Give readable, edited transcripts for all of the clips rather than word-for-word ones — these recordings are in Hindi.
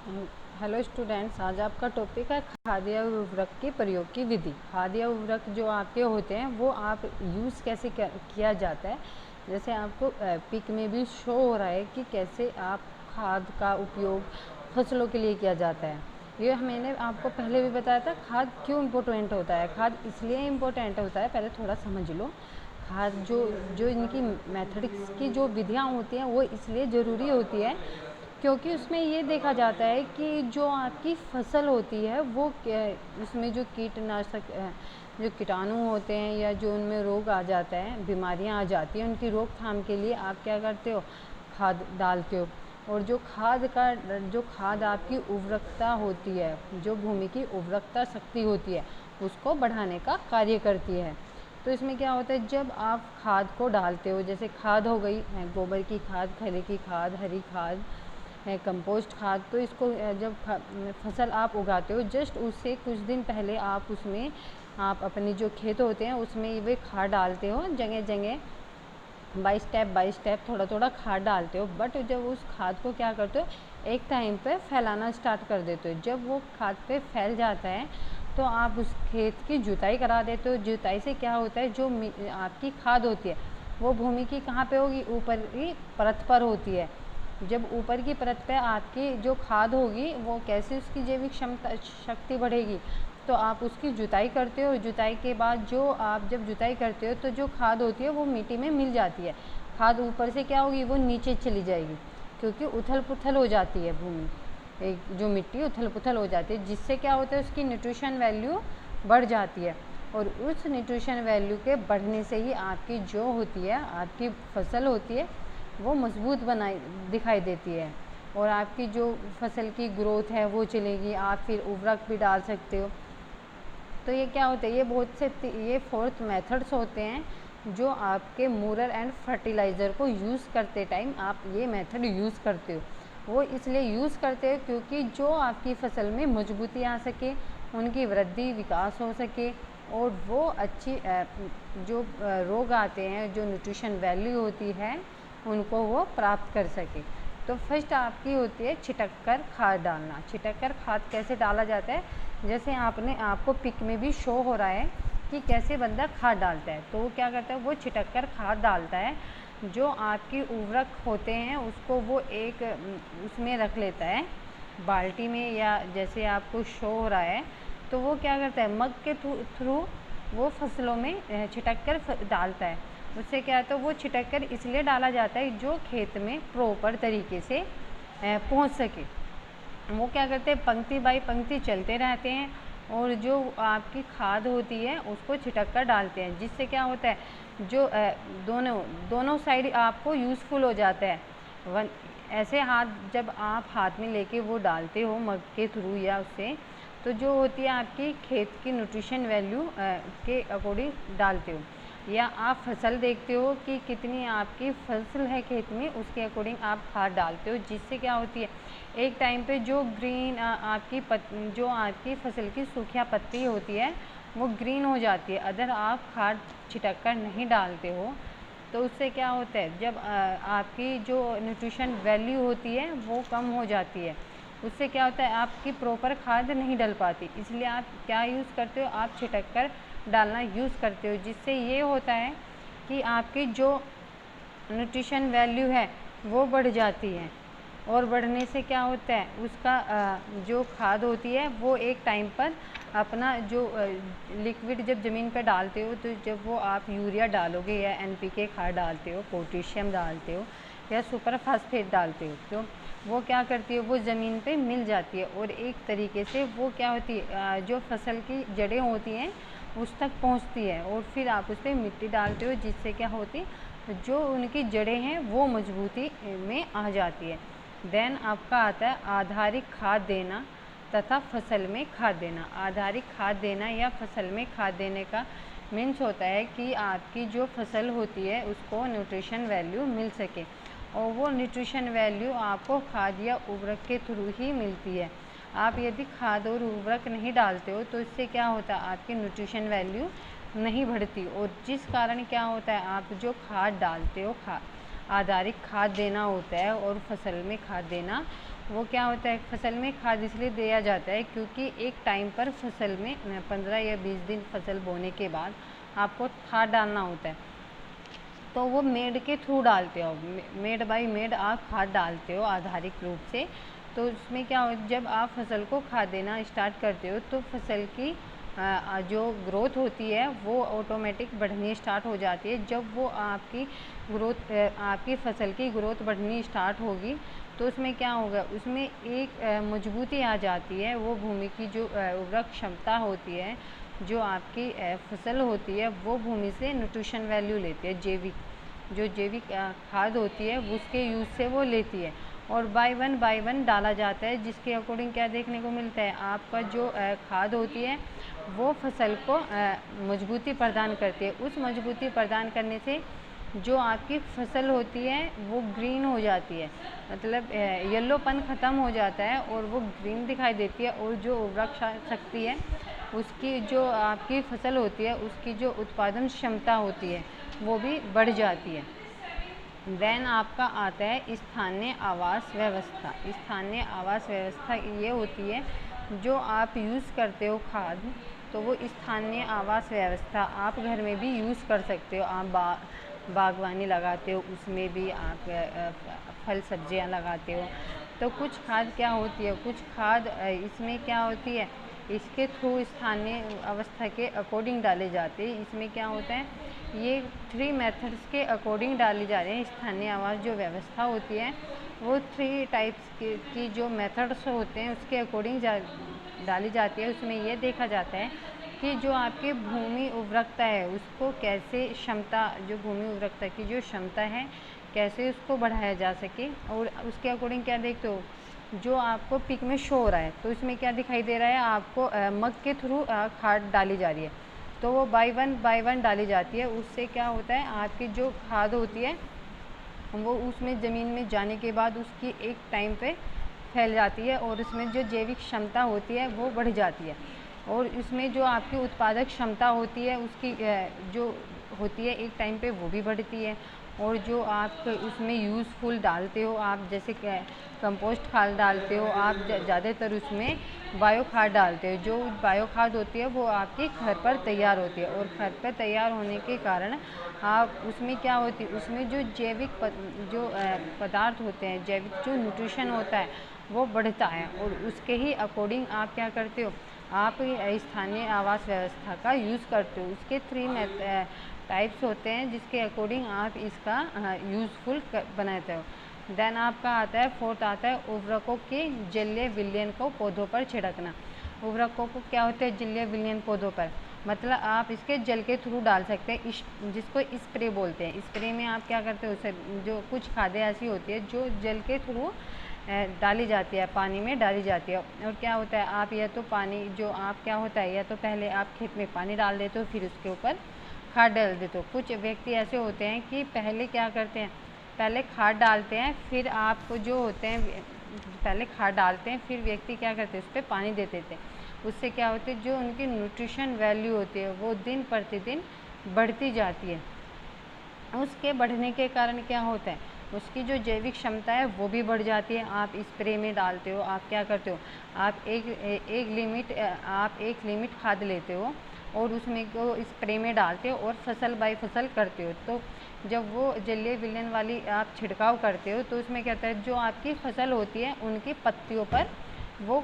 हेलो स्टूडेंट्स, आज आपका टॉपिक है खाद्य उर्वरक के प्रयोग की विधि। खाद्य उर्वरक जो आपके होते हैं वो आप यूज़ कैसे किया जाता है, जैसे आपको पिक में भी शो हो रहा है कि कैसे आप खाद का उपयोग फसलों के लिए किया जाता है। ये मैंने आपको पहले भी बताया था खाद क्यों इम्पोर्टेंट होता है। खाद इसलिए इम्पोर्टेंट होता है, पहले थोड़ा समझ लो। खाद जो जो इनकी मैथड्स की जो विधियाँ होती हैं वो इसलिए ज़रूरी होती है क्योंकि उसमें ये देखा जाता है कि जो आपकी फसल होती है वो उसमें जो कीटनाशक जो कीटाणु होते हैं या जो उनमें रोग आ जाता है, बीमारियां आ जाती हैं, उनकी रोकथाम के लिए आप क्या करते हो, खाद डालते हो। और जो खाद आपकी उर्वरकता होती है, जो भूमि की उर्वरकता शक्ति होती है, उसको बढ़ाने का कार्य करती है। तो इसमें क्या होता है, जब आप खाद को डालते हो, जैसे खाद हो गई गोबर की खाद, खले की खाद, हरी खाद है, कंपोस्ट खाद, तो इसको जब फसल आप उगाते हो, जस्ट उससे कुछ दिन पहले आप उसमें आप अपने जो खेत होते हैं उसमें वे खाद डालते हो, जगह जगह बाई स्टेप थोड़ा थोड़ा खाद डालते हो। बट जब उस खाद को क्या करते हो, एक टाइम पे फैलाना स्टार्ट कर देते हो। जब वो खाद पे फैल जाता है तो आप उस खेत की जुताई करा देते हो। जुताई से क्या होता है, जो आपकी खाद होती है वो भूमि की कहाँ पे होगी, ऊपर की परत पर होती है। जब ऊपर की परत पे आपकी जो खाद होगी वो कैसे उसकी जैविक क्षमता शक्ति बढ़ेगी, तो आप उसकी जुताई करते हो। जुताई के बाद जो आप जब जुताई करते हो तो जो खाद होती है वो मिट्टी में मिल जाती है। खाद ऊपर से क्या होगी, वो नीचे चली जाएगी क्योंकि उथल पुथल हो जाती है भूमि, एक जो मिट्टी उथल पुथल हो जाती है, जिससे क्या होता है उसकी न्यूट्रिशन वैल्यू बढ़ जाती है। और उस न्यूट्रिशन वैल्यू के बढ़ने से ही आपकी जो होती है, आपकी फसल होती है वो मजबूत बनाई दिखाई देती है और आपकी जो फसल की ग्रोथ है वो चलेगी। आप फिर उर्वरक भी डाल सकते हो। तो ये क्या होता है, ये बहुत से ये फोर्थ मेथड्स होते हैं जो आपके मूरर एंड फर्टिलाइज़र को यूज़ करते टाइम आप ये मेथड यूज़ करते हो। वो इसलिए यूज़ करते हो क्योंकि जो आपकी फसल में मजबूती आ सके, उनकी वृद्धि विकास हो सके और वो अच्छी जो रोग आते हैं, जो न्यूट्रिशन वैल्यू होती है, उनको वो प्राप्त कर सके। तो फर्स्ट आपकी होती है छिटक कर खाद डालना। छिटक कर खाद कैसे डाला जाता है, जैसे आपको पिक में भी शो हो रहा है कि कैसे बंदा खाद डालता है। तो वो क्या करता है, वो छिटक कर खाद डालता है। जो आपकी उर्वरक होते हैं उसको वो एक उसमें रख लेता है, बाल्टी में, या जैसे आपको शो हो रहा है तो वो क्या करता है, मग के थ्रू वो फसलों में छिटक कर डालता है। उससे क्या है, तो वो छिटक कर इसलिए डाला जाता है जो खेत में प्रॉपर तरीके से पहुंच सके। वो क्या करते हैं, पंक्ति बाई पंक्ति चलते रहते हैं और जो आपकी खाद होती है उसको छिटक कर डालते हैं, जिससे क्या होता है, जो दोनों दोनों साइड आपको यूज़फुल हो जाता है। ऐसे हाथ जब आप हाथ में लेके वो डालते हो मग के थ्रू या उससे, तो जो होती है आपकी खेत की न्यूट्रिशन वैल्यू के अकॉर्डिंग डालते हो, या आप फसल देखते हो कि कितनी आपकी फसल है खेत में, उसके अकॉर्डिंग आप खाद डालते हो, जिससे क्या होती है, एक टाइम पे जो ग्रीन जो आपकी फसल की सूखिया पत्ती होती है वो ग्रीन हो जाती है। अगर आप खाद छिटक कर नहीं डालते हो तो उससे क्या होता है, जब आपकी जो न्यूट्रिशन वैल्यू होती है वो कम हो जाती है। उससे क्या होता है, आपकी प्रॉपर खाद नहीं डल पाती, इसलिए आप क्या यूज़ करते हो, आप छिटक कर डालना यूज़ करते हो। जिससे ये होता है कि आपकी जो न्यूट्रिशन वैल्यू है वो बढ़ जाती है। और बढ़ने से क्या होता है, उसका जो खाद होती है वो एक टाइम पर अपना जो लिक्विड जब ज़मीन पर डालते हो, तो जब वो आप यूरिया डालोगे या एनपीके खाद डालते हो, पोटेशियम डालते हो या सुपर फास्फेट डालते हो, तो वो क्या करती है, वो ज़मीन पे मिल जाती है और एक तरीके से वो क्या होती है, जो फसल की जड़ें होती हैं उस तक पहुंचती है और फिर आप उस पर मिट्टी डालते हो, जिससे क्या होती है, जो उनकी जड़ें हैं वो मजबूती में आ जाती है। देन आपका आता है आधारिक खाद देना तथा फसल में खाद देना। आधारिक खाद देना या फसल में खाद देने का मीन्स होता है कि आपकी जो फसल होती है उसको न्यूट्रिशन वैल्यू मिल सके, और वो न्यूट्रिशन वैल्यू आपको खाद या उर्वरक के थ्रू ही मिलती है। आप यदि खाद और उर्वरक नहीं डालते हो तो इससे क्या होता है, आपकी न्यूट्रिशन वैल्यू नहीं बढ़ती, और जिस कारण क्या होता है, आप जो खाद डालते हो, आधारिक खाद देना होता है और फसल में खाद देना, वो क्या होता है, फसल में खाद इसलिए दिया जाता है क्योंकि एक टाइम पर फसल में 15 या 20 दिन फसल बोने के बाद आपको खाद डालना होता है। तो वो मेड के थ्रू डालते हो, मेड बाय मेड आप खाद डालते हो आधारिक रूप से। तो उसमें क्या हो, जब आप फसल को खाद देना स्टार्ट करते हो तो फसल की जो ग्रोथ होती है वो ऑटोमेटिक बढ़नी स्टार्ट हो जाती है। जब वो आपकी ग्रोथ आपकी फसल की ग्रोथ बढ़नी स्टार्ट होगी तो उसमें क्या होगा, उसमें एक मजबूती आ जाती है। वो भूमि की जो उर्वरक क्षमता होती है, जो आपकी फसल होती है, वो भूमि से न्यूट्रिशन वैल्यू लेती है। जैविक खाद होती है उसके यूज़ से वो लेती है और बाय वन डाला जाता है, जिसके अकॉर्डिंग क्या देखने को मिलता है, आपका जो खाद होती है वो फसल को मजबूती प्रदान करती है। उस मजबूती प्रदान करने से जो आपकी फसल होती है वो ग्रीन हो जाती है, मतलब येलोपन ख़त्म हो जाता है और वो ग्रीन दिखाई देती है। और जो उर्वरक शक्ति है उसकी, जो आपकी फसल होती है उसकी जो उत्पादन क्षमता होती है वो भी बढ़ जाती है। देन आपका आता है स्थानीय आवास व्यवस्था। स्थानीय आवास व्यवस्था ये होती है जो आप यूज़ करते हो खाद, तो वो स्थानीय आवास व्यवस्था आप घर में भी यूज़ कर सकते हो। आप बागवानी लगाते हो, उसमें भी आप फल सब्जियां लगाते हो। तो कुछ खाद क्या होती है, कुछ खाद इसमें क्या होती है, इसके थ्रू स्थानीय अवस्था के अकॉर्डिंग डाले जाते हैं। इसमें क्या होता है, ये 3 मेथड्स के अकॉर्डिंग डाली जा रही है। स्थानीय आवास जो व्यवस्था होती है वो 3 टाइप्स की जो मेथड्स होते हैं उसके अकॉर्डिंग डाली जाती है। उसमें ये देखा जाता है कि जो आपकी भूमि उर्वरकता है उसको कैसे क्षमता, जो भूमि उर्वरकता की जो क्षमता है कैसे उसको बढ़ाया जा सके। और उसके अकॉर्डिंग क्या देखते हो, जो आपको पिक में शो हो रहा है, तो इसमें क्या दिखाई दे रहा है, आपको मग के थ्रू खाद डाली जा रही है। तो वो बाय वन डाली जाती है। उससे क्या होता है, आपकी जो खाद होती है वो उसमें ज़मीन में जाने के बाद उसकी एक टाइम पे फैल जाती है और उसमें जो जैविक क्षमता होती है वो बढ़ जाती है। और इसमें जो आपकी उत्पादक क्षमता होती है उसकी जो होती है एक टाइम पे वो भी बढ़ती है। और जो आप उसमें यूज़फुल डालते हो, आप जैसे कंपोस्ट खाद डालते हो, आप ज़्यादातर उसमें बायो खाद डालते हो। जो बायो खाद होती है वो आपके घर पर तैयार होती है और घर पर तैयार होने के कारण आप उसमें क्या होती है, उसमें जो जैविक जो पदार्थ होते हैं, जैविक जो न्यूट्रिशन होता है वो बढ़ता है। और उसके ही अकॉर्डिंग आप क्या करते हो, आप स्थानीय आवास व्यवस्था का यूज़ करते हो। उसके 3 टाइप्स होते हैं जिसके अकॉर्डिंग आप इसका यूज़फुल बनाते हो। देन आपका आता है 4th आता है उर्वरकों के जलीय विलयन को पौधों पर छिड़कना। उर्वरकों को क्या होते हैं, जलीय विलयन पौधों पर, मतलब आप इसके जल के थ्रू डाल सकते हैं, जिसको स्प्रे बोलते हैं। स्प्रे में आप क्या करते हो, उसे जो कुछ खादें ऐसी होती है जो जल के थ्रू डाली जाती है, पानी में डाली जाती है। और क्या होता है, आप या तो पानी जो आप क्या होता है, या तो पहले आप खेत में पानी डाल देते हो फिर उसके ऊपर खाद डाल देते हो। कुछ व्यक्ति ऐसे होते हैं कि पहले क्या करते हैं, पहले खाद डालते हैं, फिर आप जो होते हैं पहले खाद डालते हैं, फिर व्यक्ति क्या करते हैं उस पर पानी दे देते हैं। उससे क्या होता है, जो उनकी न्यूट्रिशन वैल्यू होती है वो दिन प्रतिदिन बढ़ती जाती है। उसके बढ़ने के कारण क्या होता है, उसकी जो जैविक क्षमता है वो भी बढ़ जाती है। आप स्प्रे में डालते हो, आप क्या करते हो, आप एक लिमिट खाद लेते हो और उसमें को स्प्रे में डालते हो और फसल बाय फसल करते हो। तो जब वो जलीय विलयन वाली आप छिड़काव करते हो तो उसमें क्या होता है, जो आपकी फसल होती है उनकी पत्तियों पर वो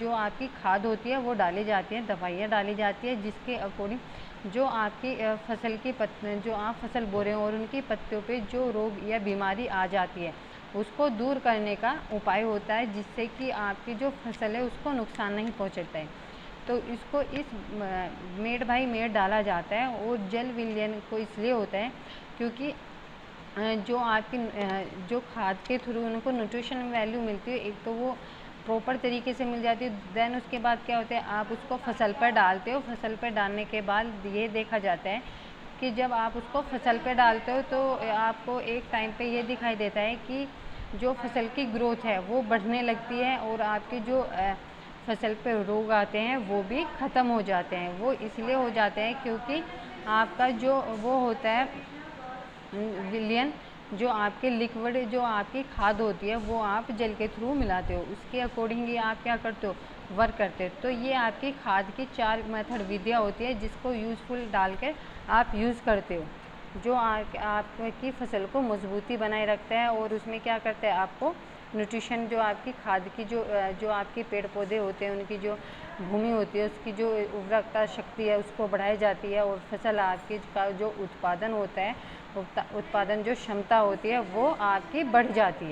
जो आपकी खाद होती है वो डाली जाती है, दवाइयाँ डाली जाती है, जिसके अकॉर्डिंग जो आपकी फसल की जो आप फसल बो रहे हो और उनकी पत्तियों पे जो रोग या बीमारी आ जाती है उसको दूर करने का उपाय होता है, जिससे कि आपकी जो फसल है उसको नुकसान नहीं पहुंचता है। तो इसको इस मेड बाय मेड डाला जाता है। और जल विलयन को इसलिए होता है क्योंकि जो आपकी जो खाद के थ्रू उनको न्यूट्रिशन वैल्यू मिलती है, एक तो वो प्रॉपर तरीके से मिल जाती है। देन उसके बाद क्या होता है, आप उसको फसल पर डालते हो। फसल पर डालने के बाद ये देखा जाता है कि जब आप उसको फसल पर डालते हो तो आपको एक टाइम पे ये दिखाई देता है कि जो फसल की ग्रोथ है वो बढ़ने लगती है और आपकी जो फसल पे रोग आते हैं वो भी ख़त्म हो जाते हैं। वो इसलिए हो जाते हैं क्योंकि आपका जो वो होता है विलयन, जो आपके लिक्विड जो आपकी खाद होती है वो आप जल के थ्रू मिलाते हो, उसके अकॉर्डिंग ही आप क्या करते हो, वर्क करते हो। तो ये आपकी खाद की 4 मेथड विधियाँ होती है जिसको यूज़फुल डाल कर आप यूज़ करते हो, जो आपकी फसल को मजबूती बनाए रखता है और उसमें क्या करता है, आपको न्यूट्रिशन जो आपकी खाद की जो आपके पेड़ पौधे होते हैं उनकी जो भूमि होती है उसकी जो उर्वरकता शक्ति है उसको बढ़ाई जाती है, और फसल आपकी का जो उत्पादन होता है, उत्पादन जो क्षमता होती है वो आपकी बढ़ जाती है।